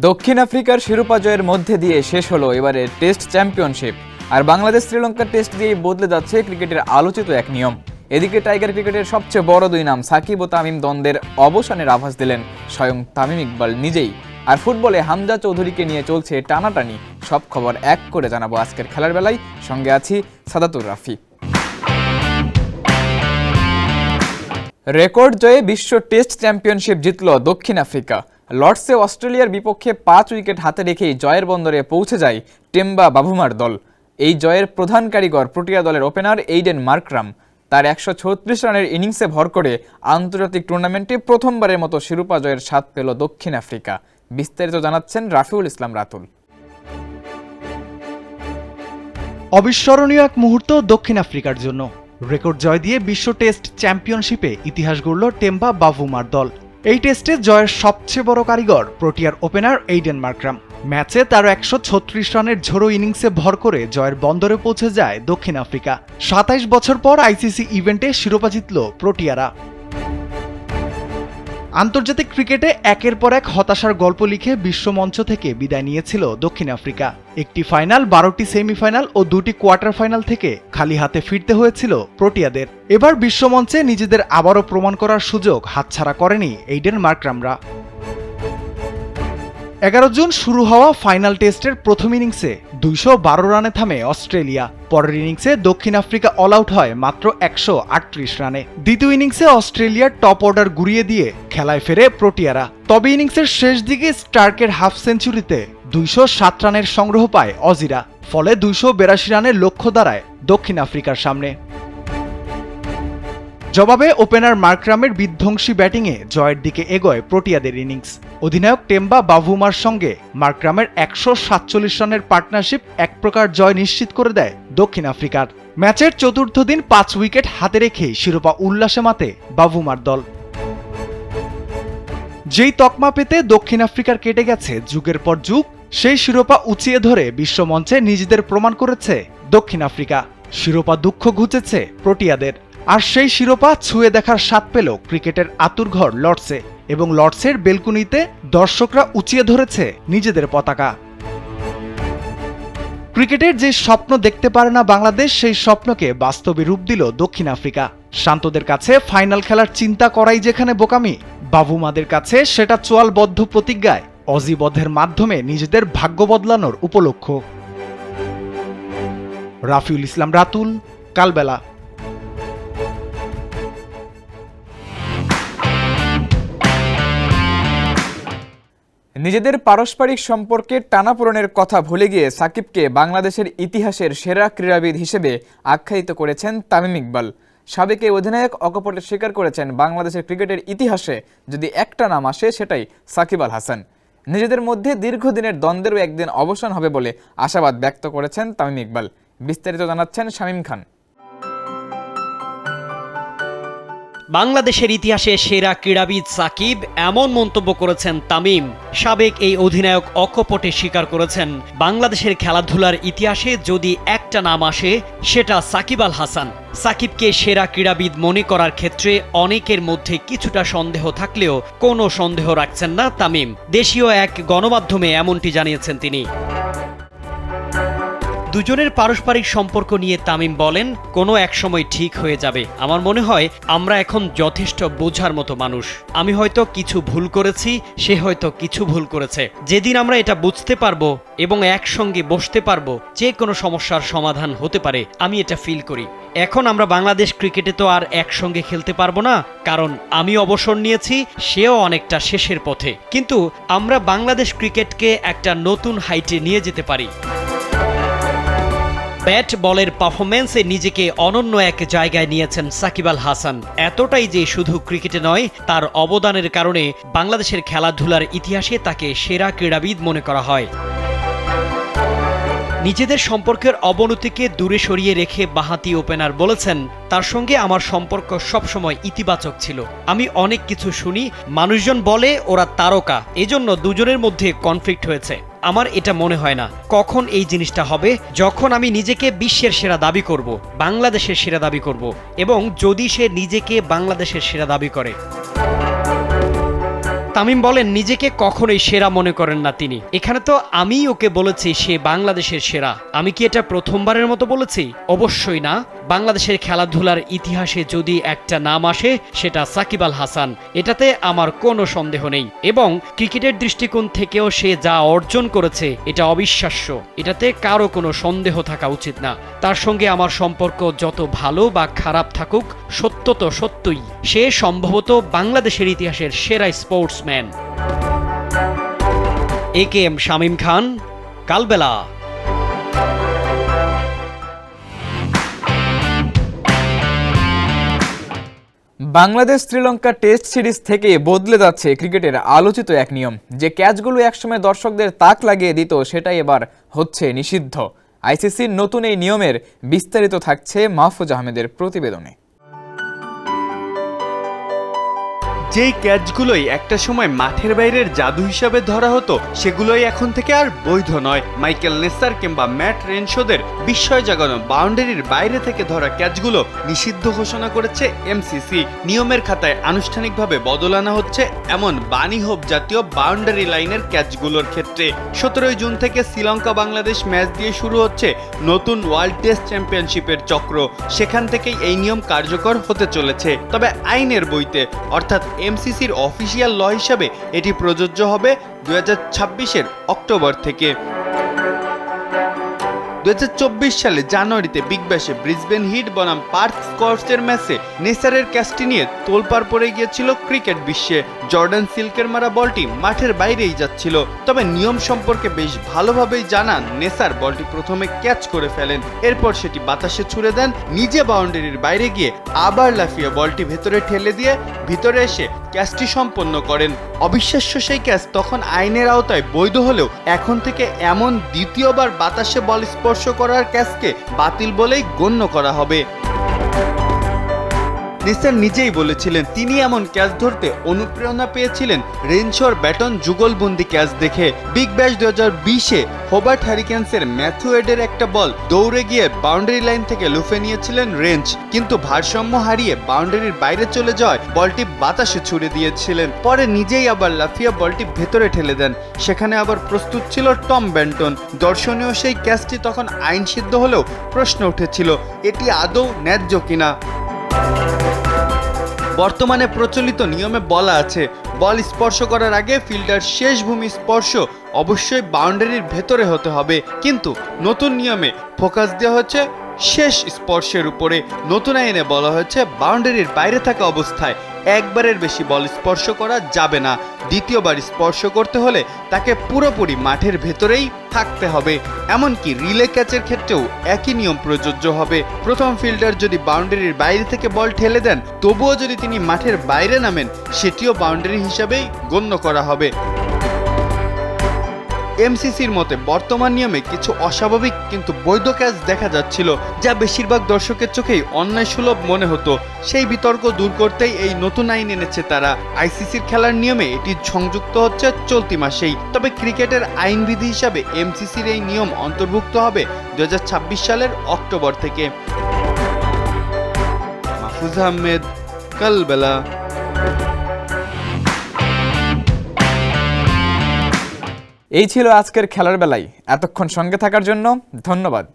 দক্ষিণ আফ্রিকার শিরোপা জয়ের মধ্যে দিয়ে শেষ হলো এবারের টেস্ট চ্যাম্পিয়নশিপ। আর বাংলাদেশ শ্রীলঙ্কার টেস্ট দিয়েই বদলে যাচ্ছে ক্রিকেটের আলোচিত এক নিয়ম। এদিকে টাইগার ক্রিকেটের সবচেয়ে বড় দুই নাম সাকিব ও তামিম দ্বন্দ্বের অবসানের আভাস দিলেন স্বয়ং তামিম ইকবাল নিজেই। আর ফুটবলে হামজা চৌধুরীকে নিয়ে চলছে টানাটানি। সব খবর এক করে জানাবো আজকের খেলার বেলায়। সঙ্গে আছি সাদাতুর রাফি। রেকর্ড জয়ে বিশ্ব টেস্ট চ্যাম্পিয়নশিপ জিতল দক্ষিণ আফ্রিকা। লর্ডসে অস্ট্রেলিয়ার বিপক্ষে 5 উইকেট হাতে রেখেই জয়ের বন্দরে পৌঁছে যায় টেম্বা বাভুমার দল। এই জয়ের প্রধান কারিগর প্রোটিয়া দলের ওপেনার এইডেন মার্করাম। তার 136 রানের ইনিংসে ভর করে আন্তর্জাতিক টুর্নামেন্টে প্রথমবারের মতো শিরোপা জয়ের স্বাদ পেল দক্ষিণ আফ্রিকা। বিস্তারিত জানাচ্ছেন রাফিউল ইসলাম রাতুল। অবিস্মরণীয় এক মুহূর্ত দক্ষিণ আফ্রিকার জন্য। রেকর্ড জয় দিয়ে বিশ্ব টেস্ট চ্যাম্পিয়নশিপে ইতিহাস গড়ল টেম্বা বাভুমার দল। এই টেস্টে জয়ের সবচেয়ে বড় কারিগর প্রোটিয়ার ওপেনার এইডেন মার্করাম। ম্যাচে তার 136 রানের ঝোড়ো ইনিংসে ভর করে জয়ের বন্দরে পৌঁছে যায় দক্ষিণ আফ্রিকা। 27 বছর পর আইসিসি ইভেন্টে শিরোপা জিতল প্রোটিয়ারা। আন্তর্জাতিক ক্রিকেটে একের পর এক হতাশার গল্প লিখে বিশ্বমঞ্চ থেকে বিদায় নিয়েছিল দক্ষিণ আফ্রিকা। একটি ফাইনাল, 12টি সেমিফাইনাল ও 2টি কোয়ার্টার ফাইনাল থেকে খালি হাতে ফিরতে হয়েছিল প্রোটিয়াদের। এবার বিশ্বমঞ্চে নিজেদের আবারও প্রমাণ করার সুযোগ হাতছাড়া করেনি এইডেন মার্করামরা। 11 জুন শুরু হওয়া ফাইনাল টেস্টের প্রথম ইনিংসে 212 রানে থামে অস্ট্রেলিয়া। পরের ইনিংসে দক্ষিণ আফ্রিকা অল আউট হয় মাত্র 138 রানে। দ্বিতীয় ইনিংসে অস্ট্রেলিয়ার টপ অর্ডার গুড়িয়ে দিয়ে খেলায় ফেরে প্রোটিয়ারা। তবে ইনিংসের শেষ দিকে স্টার্কের হাফ সেঞ্চুরিতে 207 রানের সংগ্রহ পায় অজিরা। ফলে 282 রানের লক্ষ্য দাঁড়ায় দক্ষিণ আফ্রিকার সামনে। জবাবে ওপেনার মার্করামের বিধ্বংসী ব্যাটিংয়ে জয়ের দিকে এগোয় প্রোটিয়াদের ইনিংস। অধিনায়ক টেম্বা বাভুমার সঙ্গে মার্করামের 147 রানের পার্টনারশিপ এক প্রকার জয় নিশ্চিত করে দেয় দক্ষিণ আফ্রিকার। ম্যাচের চতুর্থ দিন 5 উইকেট হাতে রেখেই শিরোপা উল্লাসে মাতে বাভুমার দল। যেই তকমা পেতে দক্ষিণ আফ্রিকার কেটে গেছে যুগের পর যুগ, সেই শিরোপা উঁচিয়ে ধরে বিশ্বমঞ্চে নিজেদের প্রমাণ করেছে দক্ষিণ আফ্রিকা। শিরোপা দুঃখ ঘুচেছে প্রোটিয়াদের। আর সেই শিরোপা ছুঁয়ে দেখার স্বাদ পেল ক্রিকেটের আতুরঘর লর্ডসে, এবং লর্ডসের বেলকুনিতে দর্শকরা উঁচিয়ে ধরেছে নিজেদের পতাকা। ক্রিকেটের যে স্বপ্ন দেখতে পারে না বাংলাদেশ, সেই স্বপ্নকে বাস্তবে রূপ দিল দক্ষিণ আফ্রিকা। শান্তদের কাছে ফাইনাল খেলার চিন্তা করাই যেখানে বোকামি, বাভুমাদের কাছে সেটা চোয়ালবদ্ধ প্রতিজ্ঞায় অজিবদ্ধের মাধ্যমে নিজেদের ভাগ্য বদলানোর উপলক্ষ। রাফিউল ইসলাম রাতুল, কালবেলা। নিজেদের পারস্পরিক সম্পর্কে টানাপোড়েনের কথা ভুলে গিয়ে সাকিবকে বাংলাদেশের ইতিহাসের সেরা ক্রীড়াবিদ হিসেবে আখ্যায়িত করেছেন তামিম ইকবাল। সাবেক এই অধিনায়ক অকপটে স্বীকার করেছেন বাংলাদেশের ক্রিকেটের ইতিহাসে যদি একটা নাম আসে সেটাই সাকিব আল হাসান। নিজেদের মধ্যে দীর্ঘদিনের দ্বন্দ্বেরও একদিন অবসান হবে বলে আশাবাদ ব্যক্ত করেছেন তামিম ইকবাল। বিস্তারিত জানাচ্ছেন শামীম খান। বাংলাদেশের ইতিহাসে সেরা ক্রীড়াবিদ সাকিব, এমন মন্তব্য করেছেন তামিম। সাবেক এই অধিনায়ক অকপটে স্বীকার করেছেন বাংলাদেশের খেলাধুলার ইতিহাসে যদি একটা নাম আসে সেটা সাকিব আল হাসান। সাকিবকে সেরা ক্রীড়াবিদ মনে করার ক্ষেত্রে অনেকের মধ্যে কিছুটা সন্দেহ থাকলেও কোনো সন্দেহ রাখছেন না তামিম। দেশীয় এক গণমাধ্যমে এমনটি জানিয়েছেন তিনি। দুজনের পারস্পরিক সম্পর্ক নিয়ে তামিম বলেন, কোনো এক সময় ঠিক হয়ে যাবে। আমার মনে হয় আমরা এখন যথেষ্ট বোঝার মতো মানুষ। আমি হয়তো কিছু ভুল করেছি, সে হয়তো কিছু ভুল করেছে। যেদিন আমরা এটা বুঝতে পারবো এবং একসঙ্গে বসতে পারবো, যে কোনো সমস্যার সমাধান হতে পারে, আমি এটা ফিল করি। এখন আমরা বাংলাদেশ ক্রিকেটে তো আর একসঙ্গে খেলতে পারবো না, কারণ আমি অবসর নিয়েছি, সেও অনেকটা শেষের পথে। কিন্তু আমরা বাংলাদেশ ক্রিকেটকে একটা নতুন হাইটে নিয়ে যেতে পারি। ব্যাট বলের পারফরম্যান্সে নিজেকে অনন্য এক জায়গায় নিয়েছেন সাকিব আল হাসান। এতটাই যে শুধু ক্রিকেটে নয়, তার অবদানের কারণে বাংলাদেশের খেলাধুলার ইতিহাসে তাকে সেরা ক্রীড়াবিদ মনে করা হয়। নিজেদের সম্পর্কের অবনতিকে দূরে সরিয়ে রেখে বাঁহাতি ওপেনার বলেছেন, তার সঙ্গে আমার সম্পর্ক সবসময় ইতিবাচক ছিল। আমি অনেক কিছু শুনি, মানুষজন বলে ওরা তারকা, এজন্য দুজনের মধ্যে কনফ্লিক্ট হয়েছে। আমার এটা মনে হয় না। কখন এই জিনিসটা হবে? যখন আমি নিজেকে বিশ্বের সেরা দাবি করব, বাংলাদেশের সেরা দাবি করব, এবং যদি সে নিজেকে বাংলাদেশের সেরা দাবি করে। তামিম বলেন নিজেকে কখনোই সেরা মনে করেন না তিনি। এখানে তো আমিই ওকে বলেছি সে বাংলাদেশের সেরা। আমি কি এটা প্রথমবারের মতো বলেছি? অবশ্যই না। বাংলাদেশের খেলাধুলার ইতিহাসে যদি একটা নাম আসে সেটা সাকিব আল হাসান, এটাতে আমার কোনো সন্দেহ নেই। এবং ক্রিকেটের দৃষ্টিকোণ থেকেও সে যা অর্জন করেছে এটা অবিশ্বাস্য, এটাতে কারো কোনো সন্দেহ থাকা উচিত না। তার সঙ্গে আমার সম্পর্ক যত ভালো বা খারাপ থাকুক, সত্য তো সত্যই, সে সম্ভবত বাংলাদেশের ইতিহাসের সেরা স্পোর্টসম্যান। AKM শামীম খান, কালবেলা। বাংলাদেশ শ্রীলঙ্কা টেস্ট সিরিজ থেকে বদলে যাচ্ছে ক্রিকেটের আলোচিত এক নিয়ম। যে ক্যাচগুলো একসময় দর্শকদের তাক লাগিয়ে দিত সেটাই এবার হচ্ছে নিষিদ্ধ। আইসিসির নতুন এই নিয়মের বিস্তারিত থাকছে মাহফুজ আহমেদের প্রতিবেদনে। যেই ক্যাচগুলোই একটা সময় মাঠের বাইরের জাদু হিসাবে ধরা হতো সেগুলোই এখন থেকে আর বৈধ নয়। মাইকেল নেসার কিংবা ম্যাট রেনশোদের বিস্ময় জাগানো বাউন্ডারির বাইরে থেকে ধরা ক্যাচগুলো নিষিদ্ধ ঘোষণা করেছে এমসিসি। নিয়মের খাতায় আনুষ্ঠানিকভাবে বদল আনা হচ্ছে এমন বানি হোপ জাতীয় বাউন্ডারি লাইনের ক্যাচগুলোর ক্ষেত্রে। 17 জুন থেকে শ্রীলঙ্কা বাংলাদেশ ম্যাচ দিয়ে শুরু হচ্ছে নতুন ওয়ার্ল্ড টেস্ট চ্যাম্পিয়নশিপের চক্র। সেখান থেকেই এই নিয়ম কার্যকর হতে চলেছে। তবে আইনের বইতে অর্থাৎ এমসিসির অফিসিয়াল ল হিসাবে এটি প্রযোজ্য হবে 2026-এর অক্টোবর থেকে। 2024 সালে জানুয়ারিতে বিগ ব্যাশে ব্রিসবেন হিট বনাম পার্থ স্কটসের ম্যাচে নেসারের ক্যাচটি নিয়ে তোলপাড় পড়ে গিয়েছিল ক্রিকেট বিশ্বে। জর্ডান সিল্কের মারা বলটি মাঠের বাইরেই যাচ্ছিল। তবে নিয়ম সম্পর্কে বেশ ভালোভাবেই জানান নেসার বলটি প্রথমে ক্যাচ করে ফেলেন, এরপর সেটি বাতাসে ছুড়ে দেন, নিজে বাউন্ডারির বাইরে গিয়ে আবার লাফিয়ে বলটি ভেতরে ঠেলে দিয়ে ভিতরে এসে ক্যাচটি সম্পন্ন করেন। অবিশ্বাস্য সেই ক্যাচ তখন আইনের আওতায় বৈধ হলেও এখন থেকে এমন দ্বিতীয়বার বাতাসে বল স্পর্শ করার ক্যাচকে বাতিল বলেই গণ্য করা হবে। নেসার নিজেই বলেছিলেন তিনি এমন ক্যাচ ধরতে অনুপ্রেরণা পেয়েছিলেন রেনশোর ব্যাটন যুগলবন্দি ক্যাচ দেখে। বিগ ব্যাশ 2020-এ হোবার্ট হ্যারিকেন্সের ম্যাথু ওয়েডের একটা বল দৌড়ে গিয়ে বাউন্ডারি লাইন থেকে লুফে নিয়েছিলেন রেঞ্চ, কিন্তু ভারসাম্য হারিয়ে বাউন্ডারির বাইরে চলে যাওয়ায় বলটি বাতাসে ছুড়ে দিয়েছিলেন। পরে নিজেই আবার লাফিয়ে বলটি ভেতরে ঠেলে দেন। সেখানে আবার প্রস্তুত ছিল টম ব্যান্টন। দর্শনীয় সেই ক্যাচটি তখন আইনসিদ্ধ হলেও প্রশ্ন উঠেছিল এটি আদৌ ন্যায্য কিনা। বর্তমানে প্রচলিত নিয়মে বলা আছে বল স্পর্শ করার আগে ফিল্ডার শেষ ভূমি স্পর্শ অবশ্যই বাউন্ডারির ভেতরে হতে হবে, কিন্তু নতুন নিয়মে ফোকাস দেওয়া হচ্ছে শেষ স্পর্শের উপরে। নতুন আইনে বলা হয়েছে বাউন্ডারির বাইরে থাকা অবস্থায় একবারের বেশি বল স্পর্শ করা যাবে না। দ্বিতীয়বার স্পর্শ করতে হলে তাকে পুরোপুরি মাঠের ভেতরেই থাকতে হবে। এমনকি রিলে ক্যাচের ক্ষেত্রেও একই নিয়ম প্রযোজ্য হবে। প্রথম ফিল্ডার যদি বাউন্ডারির বাইরে থেকে বল ঠেলে দেন, তবুও যদি তিনি মাঠের বাইরে নামেন, সেটিও বাউন্ডারি হিসাবেই গণ্য করা হবে। এমসিসির মতে বর্তমান নিয়মে কিছু অস্বাভাবিক কিন্তু বৈধ ক্যাচ দেখা যাচ্ছিল, যা বেশিরভাগ দর্শকের চোখেই অন্যায় সুলভ মনে হতো। সেই বিতর্ক দূর করতেই এই নতুন আইন এনেছে তারা। আইসিসির খেলার নিয়মে এটি সংযুক্ত হচ্ছে চলতি মাসেই। তবে ক্রিকেটের আইনবিধি হিসাবে এমসিসির এই নিয়ম অন্তর্ভুক্ত হবে 2026 সালের অক্টোবর থেকে। মাহফুজ আহমেদ, কালবেলা। এই ছিল আজকের খেলার বেলায়। এতক্ষণ সঙ্গে থাকার জন্য ধন্যবাদ।